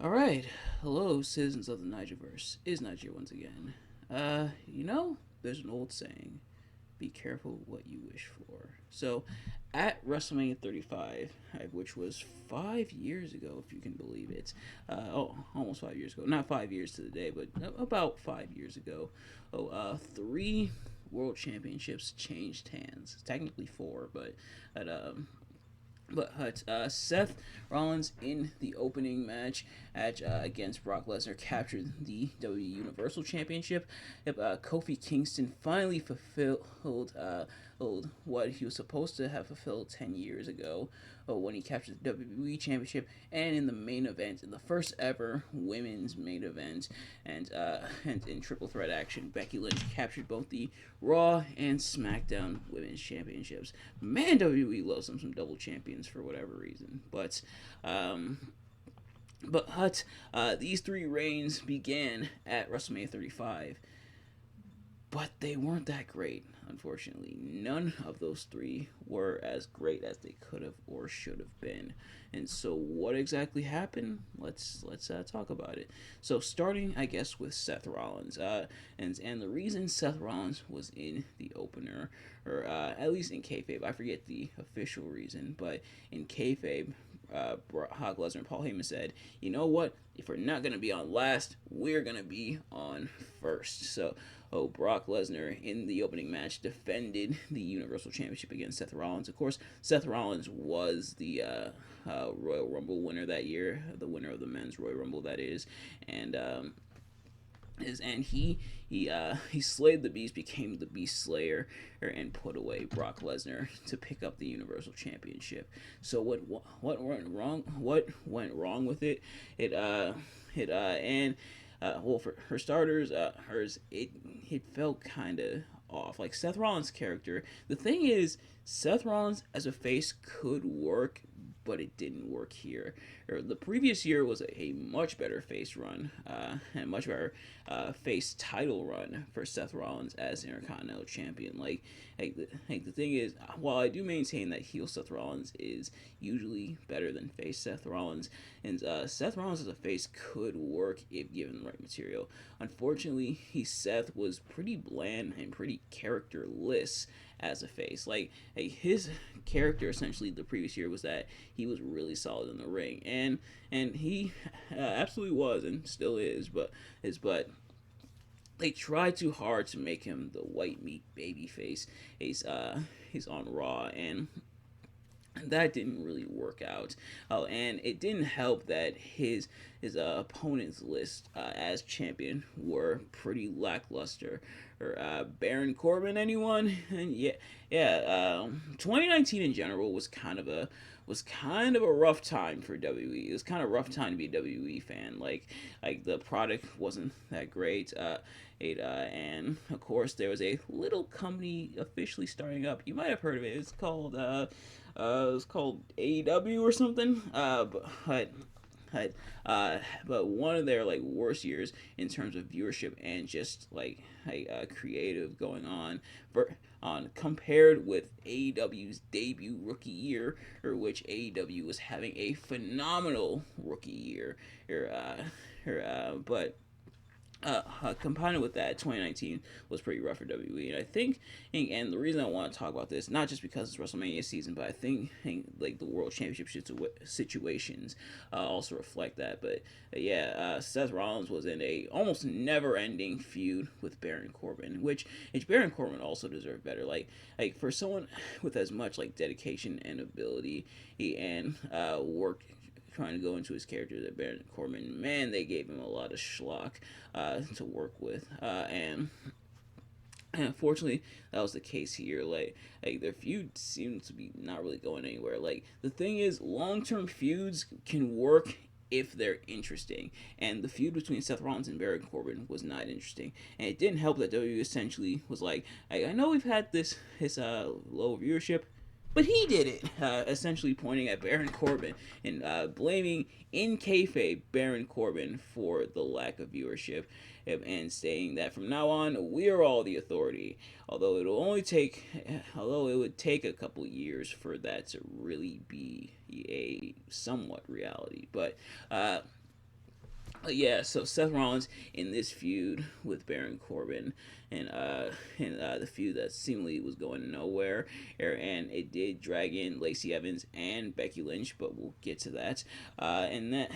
Alright, hello citizens of the Nigelverse. Is Niger once again. There's an old saying, be careful what you wish for. So, at WrestleMania 35, which was 5 years ago, if you can believe it, almost 5 years ago, not 5 years to the day, but about 5 years ago, three world championships changed hands. Technically four, at Seth Rollins in the opening match against Brock Lesnar captured the WWE Universal Championship. Kofi Kingston finally fulfilled what he was supposed to have fulfilled 10 years ago when he captured the WWE Championship, and in the main event, in the first ever women's main event, and in triple threat action, Becky Lynch captured both the Raw and SmackDown Women's Championships. Man, WWE loves some double champions for whatever reason, these three reigns began at WrestleMania 35, but they weren't that great. Unfortunately, none of those three were as great as they could have or should have been. And so, what exactly happened? Let's talk about it. So, starting, I guess, with Seth Rollins, and the reason Seth Rollins was in the opener, or at least in kayfabe, I forget the official reason, but in kayfabe, Brock Lesnar and Paul Heyman said, "You know what? If we're not gonna be on last, we're gonna be on first." So, Brock Lesnar in the opening match defended the Universal Championship against Seth Rollins. Of course, Seth Rollins was the Royal Rumble winner that year, the winner of the men's Royal Rumble, that is, and he slayed the beast, became the Beast Slayer, and put away Brock Lesnar to pick up the Universal Championship. So what went wrong? What went wrong with it? It it and well, for starters, it felt kind of off. Like Seth Rollins' character. The thing is, Seth Rollins as a face could work, but it didn't work here. The previous year was a much better face run, and much better face title run for Seth Rollins as Intercontinental Champion. The thing is, while I do maintain that heel Seth Rollins is usually better than face Seth Rollins, and Seth Rollins as a face could work if given the right material. Unfortunately, Seth was pretty bland and pretty characterless as a face. His character essentially the previous year was that he was really solid in the ring, and he absolutely was and still is, but they try too hard to make him the white meat baby face. He's on Raw, and that didn't really work out. Oh, and it didn't help that his opponents list as champion were pretty lackluster. Or Baron Corbin, anyone? And yeah. 2019 in general was kind of a rough time for WWE. It was kind of a rough time to be a WWE fan. Like the product wasn't that great. And of course there was a little company officially starting up. You might have heard of it. It's called AEW or something. But one of their worst years in terms of viewership and just creative going on compared with AEW's debut rookie year, or which AEW was having a phenomenal rookie year, but combined with that, 2019 was pretty rough for WWE, and I think, and the reason I want to talk about this, not just because it's WrestleMania season, but I think the World Championship situations also reflect that. But Seth Rollins was in a almost never-ending feud with Baron Corbin, which Baron Corbin also deserved better. For someone with as much dedication and ability, and work trying to go into his character that Baron Corbin, man, they gave him a lot of schlock to work with, and unfortunately, that was the case here. Their feud seemed to be not really going anywhere. The thing is, long-term feuds can work if they're interesting, and the feud between Seth Rollins and Baron Corbin was not interesting, and it didn't help that WWE essentially was like, I know we've had this low viewership, but he did it, essentially pointing at Baron Corbin and blaming in kayfabe Baron Corbin for the lack of viewership, and saying that from now on we are all the authority. Although it would take a couple years for that to really be a somewhat reality, but Yeah, so Seth Rollins in this feud with Baron Corbin, the feud that seemingly was going nowhere, and it did drag in Lacey Evans and Becky Lynch, but we'll get to that. And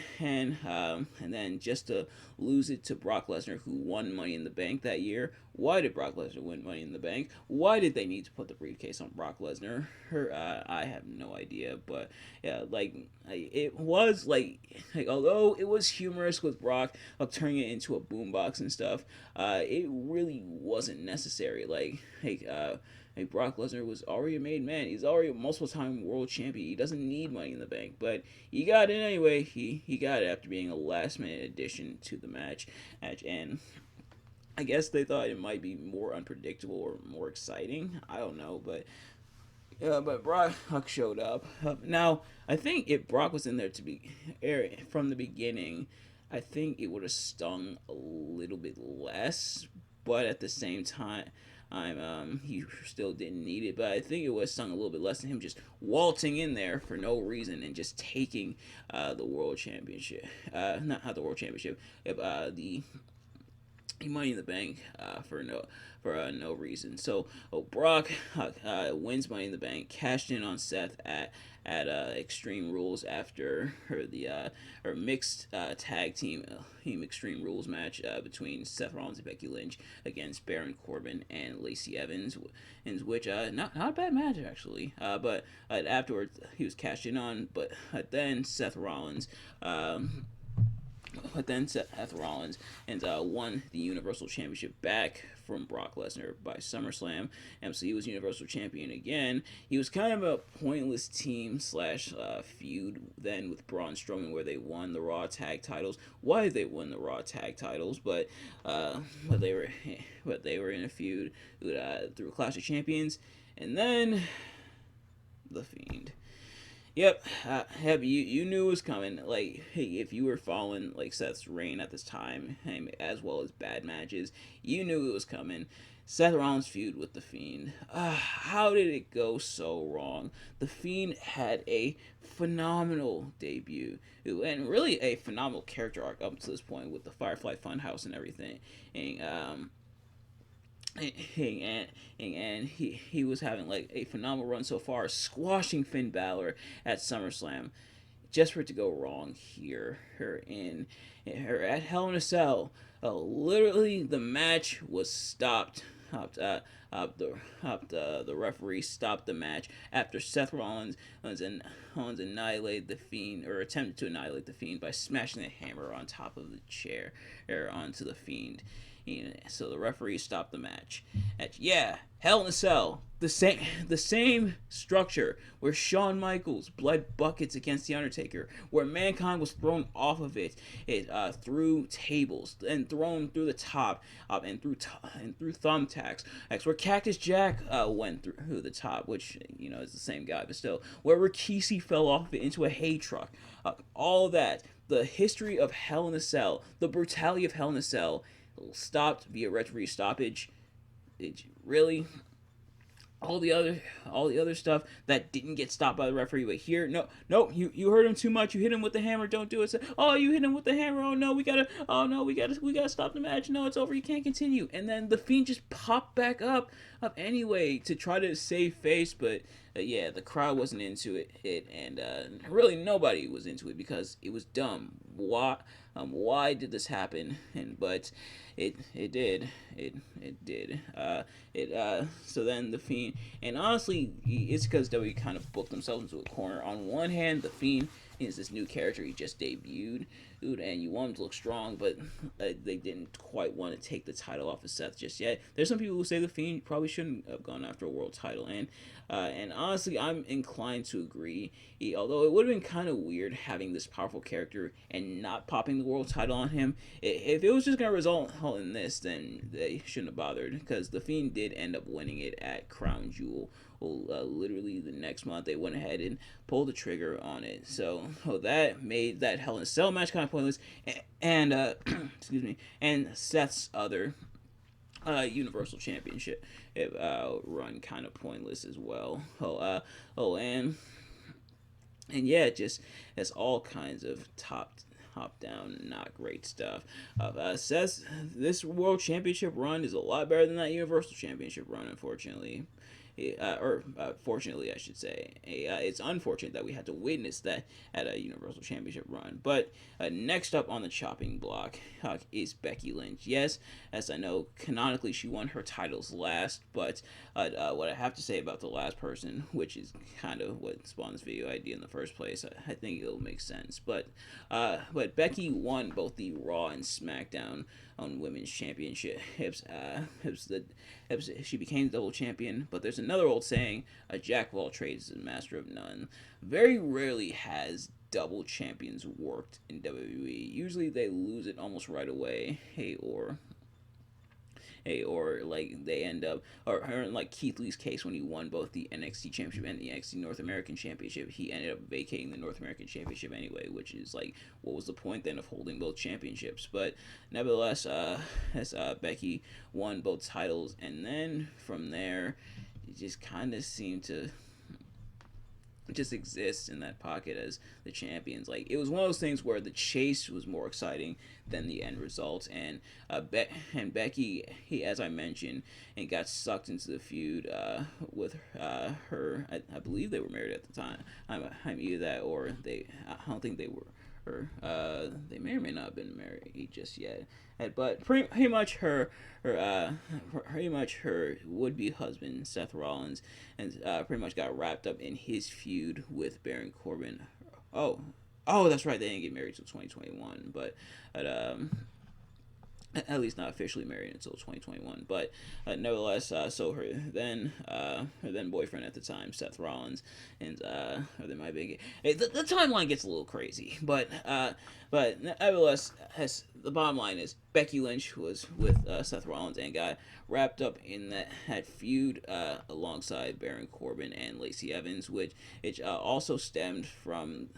then just to lose it to Brock Lesnar, who won Money in the Bank that year. Why did Brock Lesnar win Money in the Bank? Why did they need to put the briefcase on Brock Lesnar? I have no idea, but yeah, it was although it was humorous with Brock turning it into a boombox and stuff, it really wasn't necessary. Brock Lesnar was already a made man. He's already a multiple time world champion. He doesn't need Money in the Bank, but he got it anyway. He got it after being a last minute addition to the match, and I guess they thought it might be more unpredictable or more exciting. I don't know, but Brock showed up. Now, I think if Brock was in there from the beginning, I think it would have stung a little bit less. But at the same time, he still didn't need it. But I think it was stung a little bit less than him just waltzing in there for no reason and just taking the world championship. Not the world championship. The Money in the Bank for no reason. So Brock wins Money in the Bank, cashed in on Seth at Extreme Rules after her mixed tag team Extreme Rules match between Seth Rollins and Becky Lynch against Baron Corbin and Lacey Evans, in which not a bad match actually. But afterwards he was cashed in on, but then Seth Rollins. But then Seth Rollins and won the Universal Championship back from Brock Lesnar by SummerSlam, and so he was Universal Champion again. He was kind of a pointless team slash feud then with Braun Strowman, where they won the Raw Tag Titles. Why did they win the Raw Tag Titles? But they were in a feud through Clash of Champions, and then the Fiend. Yep, you knew it was coming. Like, hey, if you were following like Seth's reign at this time, as well as bad matches, you knew it was coming. Seth Rollins' feud with the Fiend. How did it go so wrong? The Fiend had a phenomenal debut, and really a phenomenal character arc up to this point with the Firefly Funhouse and everything. And he was having like a phenomenal run so far, squashing Finn Balor at SummerSlam, just for it to go wrong here. Her at Hell in a Cell, literally the match was stopped. The referee stopped the match after Seth Rollins annihilated the Fiend, or attempted to annihilate the Fiend by smashing the hammer on top of the chair, or onto the Fiend. So the referee stopped the match. Hell in a Cell, the same structure where Shawn Michaels bled buckets against the Undertaker, where Mankind was thrown off of it through tables and thrown through the top, and through thumbtacks. Where Cactus Jack went through the top, which is the same guy, but still, where Rikishi fell off of it into a hay truck. All that, the history of Hell in a Cell, the brutality of Hell in a Cell, stopped via referee stoppage. It really, all the other stuff that didn't get stopped by the referee, but here, no, you hurt him too much. You hit him with the hammer. Don't do it. Oh, you hit him with the hammer. Oh no, we gotta stop the match. No, it's over. You can't continue. And then the Fiend just popped back up anyway to try to save face, but the crowd wasn't into it, and really nobody was into it because it was dumb. Why did this happen? But it did. So then the Fiend, and honestly, it's because WWE kind of booked themselves into a corner. On one hand, the Fiend is this new character he just debuted, and you want him to look strong, but they didn't quite want to take the title off of Seth just yet. There's some people who say the Fiend probably shouldn't have gone after a world title, and honestly, I'm inclined to agree. Although it would have been kind of weird having this powerful character and not popping the world title on him. If it was just going to result in this, then they shouldn't have bothered, because the Fiend did end up winning it at Crown Jewel. Literally the next month they went ahead and pulled the trigger on it. So that made that Hell in a Cell match kind of pointless, and excuse me, and Seth's other Universal Championship run kind of pointless as well. And yeah, just has all kinds of top top down, not great stuff. Says this World Championship run is a lot better than that Universal Championship run, unfortunately. Fortunately, I should say. It's unfortunate that we had to witness that at a Universal Championship run. But next up on the chopping block is Becky Lynch. Yes, as I know, canonically she won her titles last, but what I have to say about the last person, which is kind of what spawned this video idea in the first place, I think it'll make sense. But Becky won both the Raw and SmackDown on Women's Championships. She became double champion, but there's another old saying, a jack of all trades is a master of none. Very rarely has double champions worked in WWE. Usually they lose it almost right away. Or like they end up, or in like Keith Lee's case when he won both the NXT Championship and the NXT North American Championship, he ended up vacating the North American Championship anyway, which is like, what was the point then of holding both championships? But nevertheless, as Becky won both titles, and then from there, it just kind of seemed to just exists in that pocket as the champions. Like, it was one of those things where the chase was more exciting than the end result, and Becky, as I mentioned, and got sucked into the feud with her. I believe they were married at the time. I'm either that or they. I don't think they were. They may or may not have been married just yet. But pretty much her would-be husband Seth Rollins, and pretty much got wrapped up in his feud with Baron Corbin. Oh, that's right. They didn't get married until 2021, but at least not officially married until 2021. But nevertheless, so her then boyfriend at the time, Seth Rollins, and or then my big the timeline gets a little crazy, but nevertheless, the bottom line is Becky Lynch was with Seth Rollins and got wrapped up in that feud alongside Baron Corbin and Lacey Evans, which also stemmed from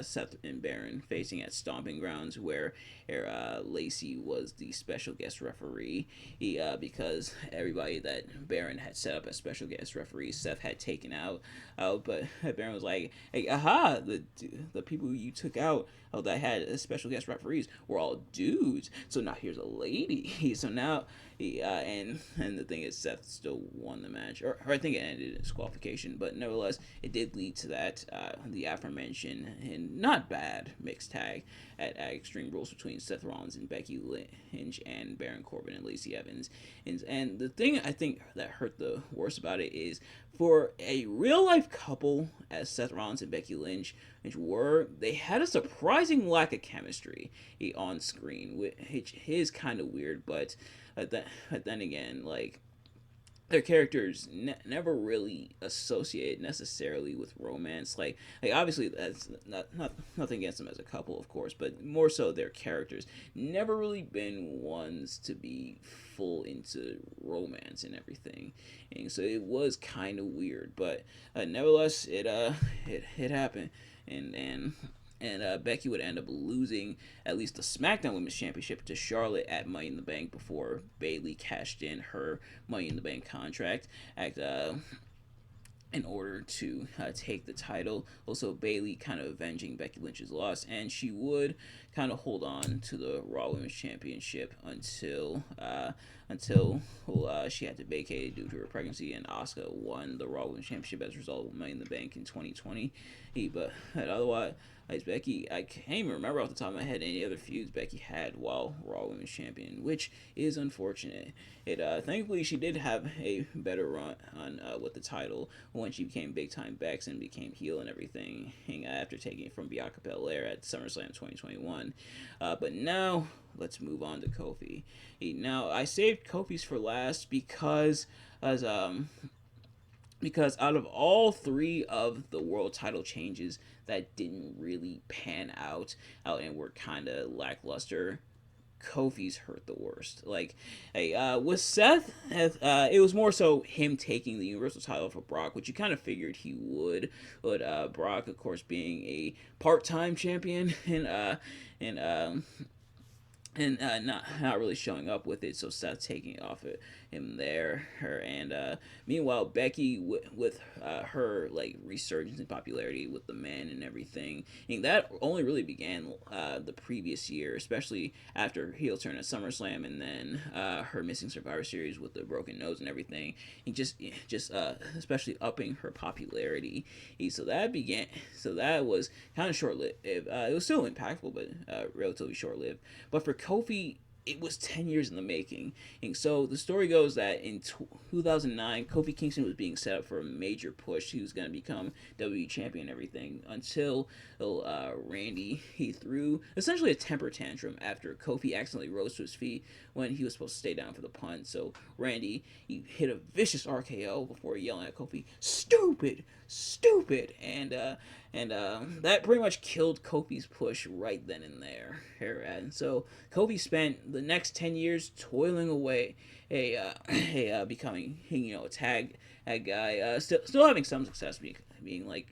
Seth and Baron facing at Stomping Grounds, where Lacey was the special guest referee, because everybody that Baron had set up as special guest referees, Seth had taken out. But Baron was like, "Hey, aha! The people you took out that had special guest referees were all dudes. So now here's a lady." So now, and the thing is, Seth still won the match, or I think it ended in disqualification. But nevertheless, it did lead to that the aforementioned and not bad mixed tag at Extreme Rules between Seth Rollins and Becky Lynch and Baron Corbin and Lacey Evans. And the thing I think that hurt the worst about it is, for a real life couple as Seth Rollins and Becky Lynch they had a surprising lack of chemistry on screen, which is kind of weird. But then again, like, their characters never really associated necessarily with romance. Like obviously that's nothing against them as a couple, of course, but more so their characters never really been ones to be full into romance and everything. And so it was kind of weird, but nevertheless, it happened, and Becky would end up losing at least the SmackDown Women's Championship to Charlotte at Money in the Bank before Bayley cashed in her Money in the Bank contract in order to take the title. Also, Bayley kind of avenging Becky Lynch's loss, and she would kind of hold on to the Raw Women's Championship until she had to vacate it due to her pregnancy, and Asuka won the Raw Women's Championship as a result of Money in the Bank in 2020. But otherwise, Becky, I can't even remember off the top of my head any other feuds Becky had while Raw Women's Champion, which is unfortunate. Thankfully, she did have a better run on with the title when she became Big Time Bex and became heel and everything, after taking it from Bianca Belair at SummerSlam 2021. But now, let's move on to Kofi. Now, I saved Kofi's for last because out of all three of the world title changes that didn't really pan out and were kind of lackluster, Kofi's hurt the worst. Like, with Seth, it was more so him taking the Universal title for Brock, which you kind of figured he would. But Brock, of course, being a part-time champion and not really showing up with it, so Seth taking it off him there. Meanwhile, Becky with her like resurgence in popularity with the men and everything, and that only really began the previous year, especially after heel turn at SummerSlam, and then her missing Survivor Series with the broken nose and everything, and just especially upping her popularity. So that began. So that was kind of short lived. It was still impactful, but relatively short lived. But for Kofi, it was 10 years in the making. And so the story goes that in 2009, Kofi Kingston was being set up for a major push. He was going to become WWE champion and everything until Randy, he threw essentially a temper tantrum after Kofi accidentally rose to his feet when he was supposed to stay down for the punt. So Randy, he hit a vicious RKO before yelling at Kofi, "Stupid! Stupid!" And that pretty much killed Kofi's push right then and there. And so Kofi spent the next 10 years toiling away, becoming a tag guy, still having some success being like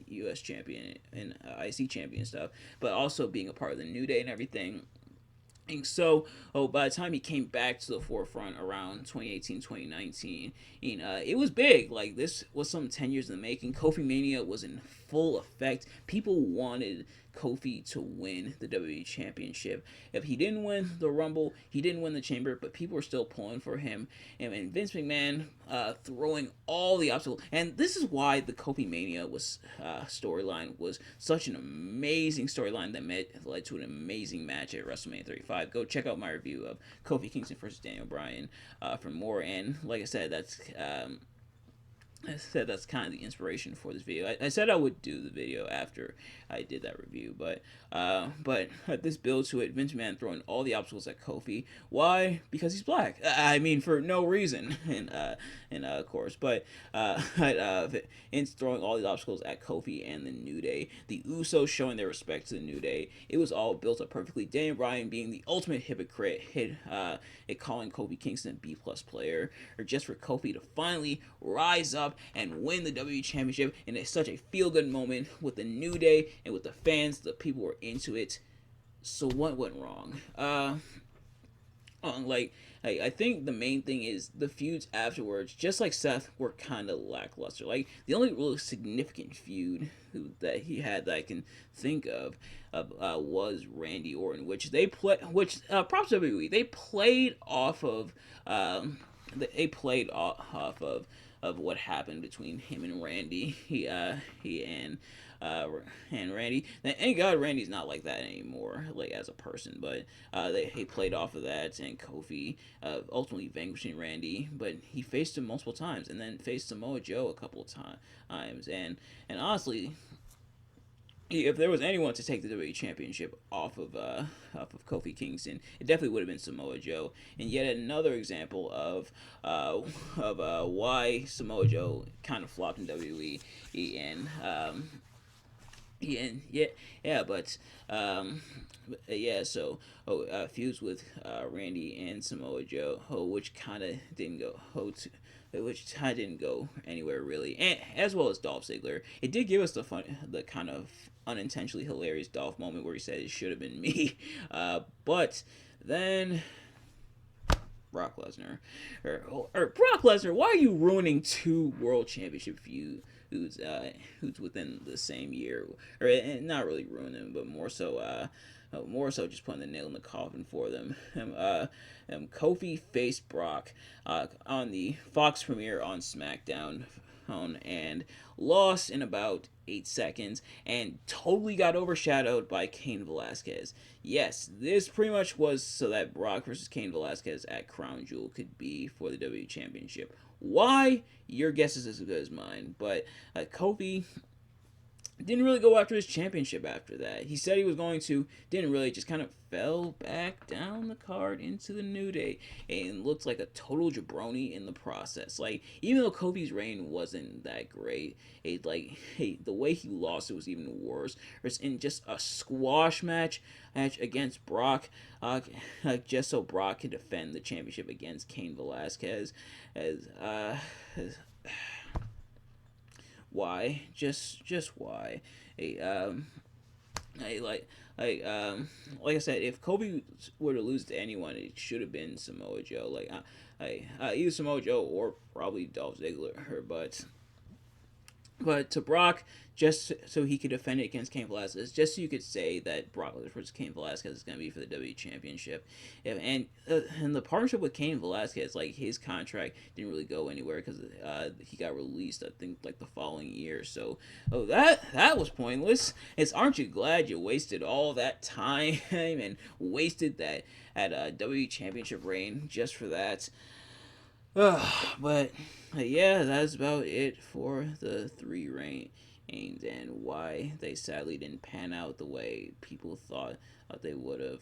U.S. champion and IC champion and stuff, but also being a part of the New Day and everything. And so, by the time he came back to the forefront around 2018, 2019, it was big. Like, this was some 10 years in the making. Kofi Mania was in full effect. People wanted Kofi to win the WWE Championship. If he didn't win the Rumble, he didn't win the Chamber, but people were still pulling for him. And Vince McMahon throwing all the obstacles. And this is why the Kofi Mania storyline was such an amazing storyline that led to an amazing match at WrestleMania 35. Go check out my review of Kofi Kingston versus Daniel Bryan for more. And like I said, that's kind of the inspiration for this video. I said I would do the video after I did that review, but this build to it, Vince McMahon throwing all the obstacles at Kofi. Why? Because he's black. I mean, for no reason, and of course, but Vince throwing all these obstacles at Kofi and the New Day. The Usos showing their respect to the New Day. It was all built up perfectly. Daniel Bryan being the ultimate hypocrite, calling Kofi Kingston a B+ player, or just for Kofi to finally rise up and win the WWE Championship in such a feel-good moment with the New Day and with the fans. The people were into it. So what went wrong? I think the main thing is the feuds afterwards, just like Seth, were kind of lackluster. Like, the only really significant feud that he had that I can think of was Randy Orton, which props to WWE, they played off of what happened between him and Randy. He and Randy. Thank God Randy's not like that anymore, like as a person. But he played off of that, and Kofi ultimately vanquishing Randy. But he faced him multiple times, and then faced Samoa Joe a couple of times. And honestly, if there was anyone to take the WWE Championship off of Kofi Kingston, it definitely would have been Samoa Joe. And yet another example of why Samoa Joe kind of flopped in WWE. Feuds with Randy and Samoa Joe, which kind of didn't go anywhere really, and as well as Dolph Ziggler. It did give us the kind of unintentionally hilarious Dolph moment where he said it should have been me, but then Brock Lesnar, or Brock Lesnar, why are you ruining two world championship feuds within the same year, or not really ruining them, but more so just putting the nail in the coffin for them. Kofi faced Brock on the Fox premiere on SmackDown, and lost in about 8 seconds and totally got overshadowed by Cain Velasquez. Yes, this pretty much was so that Brock versus Cain Velasquez at Crown Jewel could be for the WWE Championship. Why? Your guess is as good as mine. But Kofi didn't really go after his championship after that. He said he was going to, didn't really, just kind of fell back down the card into the New Day and looked like a total jabroni in the process. Like, even though Kofi's reign wasn't that great, the way he lost it was even worse. It's in just a squash match against Brock, just so Brock could defend the championship against Cain Velasquez. Why? Just why? I like like I said, if Kobe were to lose to anyone, it should have been Samoa Joe. Either Samoa Joe or probably Dolph Ziggler. But to Brock, just so he could defend it against Cain Velasquez, just so you could say that Brock Lesnar versus Cain Velasquez is going to be for the WWE Championship. And the partnership with Cain Velasquez, like his contract didn't really go anywhere because he got released, I think, like the following year. So, that was pointless. Aren't you glad you wasted all that time and wasted that at WWE Championship reign just for that? But yeah, that's about it for the three reigns and why they sadly didn't pan out the way people thought they would have,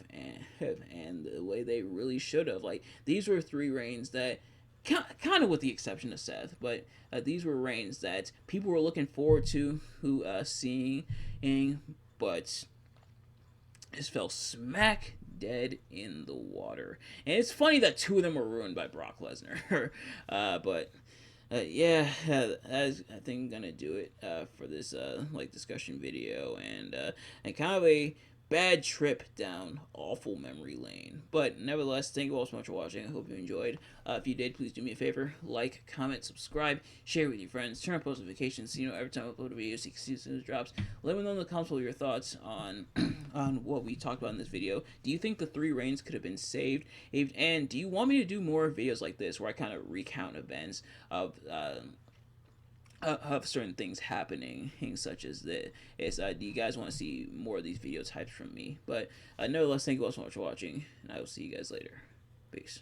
and the way they really should have. Like these were three reigns that, kind of with the exception of Seth, but these were reigns that people were looking forward to seeing, but just fell smack dead in the water. And it's funny that two of them were ruined by Brock Lesnar. But yeah, that's I think gonna do it for this like discussion video and kind of a bad trip down awful memory lane. But nevertheless, thank you all so much for watching. I hope you enjoyed. If you did, please do me a favor: like, comment, subscribe, share with your friends, turn on post notifications so you know every time I upload a video, so you can see as soon as it drops. Let me know in the comments your thoughts on on what we talked about in this video. Do you think the three reigns could have been saved? And do you want me to do more videos like this where I kind of recount events of certain things happening, such as this? Do you guys want to see more of these video types from me? But nevertheless, thank you all so much for watching, and I will see you guys later. Peace.